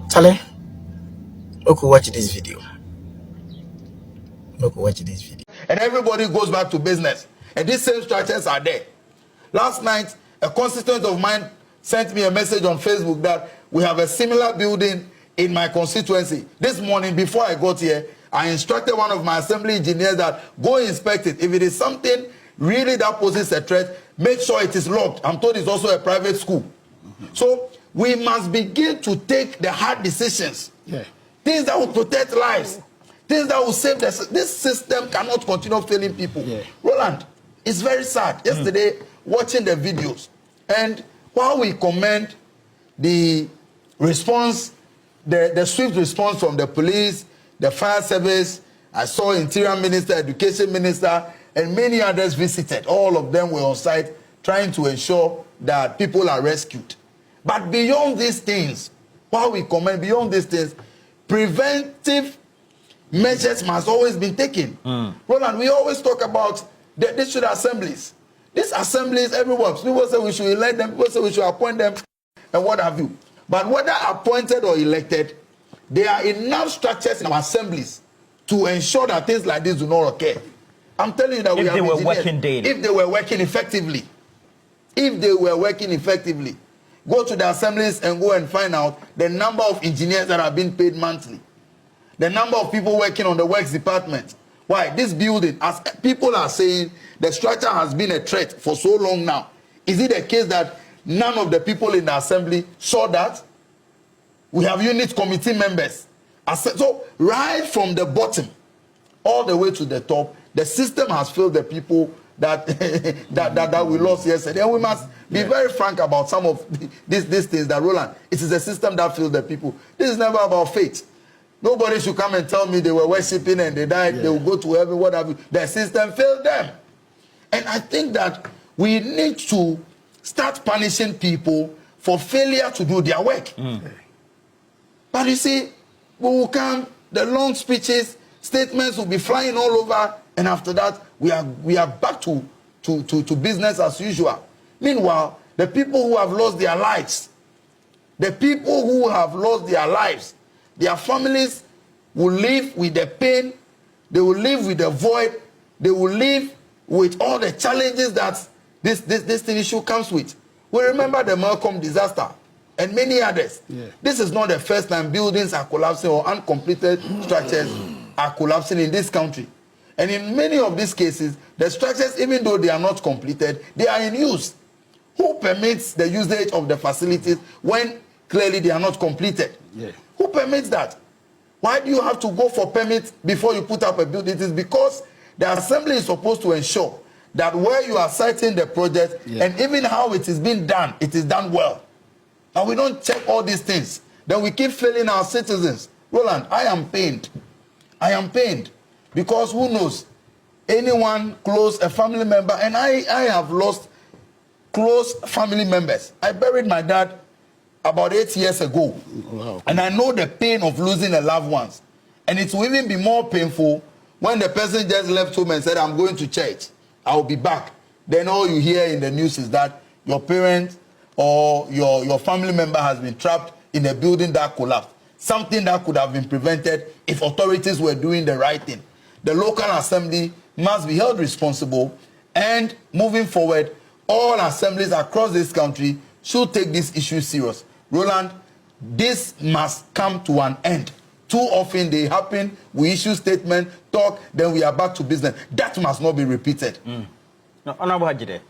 Tale, okay, watch this video. Okay, watch this video. And everybody goes back to business. And these same structures are there. Last night, a constituent of mine sent me a message on Facebook that we have a similar building in my constituency. This morning, before I got here, I instructed one of my assembly engineers that go inspect it. If it is something really that poses a threat, make sure it is locked. I'm told it's also a private school. So we must begin to take the hard decisions. Things that will protect lives. Things that will save this. This system cannot continue failing people. Roland, it's very sad. Yesterday, watching the videos, and while we commend the response, the swift response from the police, the fire service, I saw Interior Minister, Education Minister, and many others visited. All of them were on site trying to ensure that people are rescued. But beyond these things, while we commend beyond these things, preventive measures must always be taken. Roland, we always talk about the district assemblies. These assemblies, everyone, people say we should elect them, people say we should appoint them, and what have you. But whether appointed or elected, there are enough structures in our assemblies to ensure that things like this do not occur. I'm telling you that we have engineers. If they were working daily. If they were working effectively. If they were working effectively. Go to the assemblies and go and find out the number of engineers that are being paid monthly. The number of people working on the works department. Why? This building, as people are saying, the structure has been a threat for so long now. Is it a case that none of the people in the assembly saw that? We have unit committee members. So right from the bottom all the way to the top, the system has failed the people that that we lost yesterday. And we must be very frank about some of these things that, Roland, it is a system that failed the people. This is never about faith. Nobody should come and tell me they were worshiping and they died, they will go to heaven, what have you. The system failed them. And I think that we need to start punishing people for failure to do their work. But you see, we will come, the long speeches, statements will be flying all over, and after that, we are back to business as usual. Meanwhile, the people who have lost their lives, their families will live with the pain, they will live with the void, they will live with all the challenges that this thing issue comes with. We remember the Malcolm disaster and many others. This is not the first time buildings are collapsing or uncompleted structures are collapsing in this country. And in many of these cases, the structures, even though they are not completed, they are in use. Who permits the usage of the facilities when clearly they are not completed? Who permits that? Why do you have to go for permits before you put up a building? It is because the assembly is supposed to ensure that where you are citing the project and even how it is being done, it is done well. And we don't check all these things. Then we keep failing our citizens. Roland, I am pained. I am pained because who knows? Anyone close, a family member, and I have lost close family members. I buried my dad about 8 years ago. And I know the pain of losing a loved ones. And it will even be more painful when the person just left home and said, I'm going to church, I'll be back. Then all you hear in the news is that your parent or your family member has been trapped in a building that collapsed. Something that could have been prevented if authorities were doing the right thing. The local assembly must be held responsible, and moving forward, all assemblies across this country should take this issue serious. Roland, this must come to an end. Too often they happen, we issue statement, talk, then we are back to business. That must not be repeated. Honorable Hajide,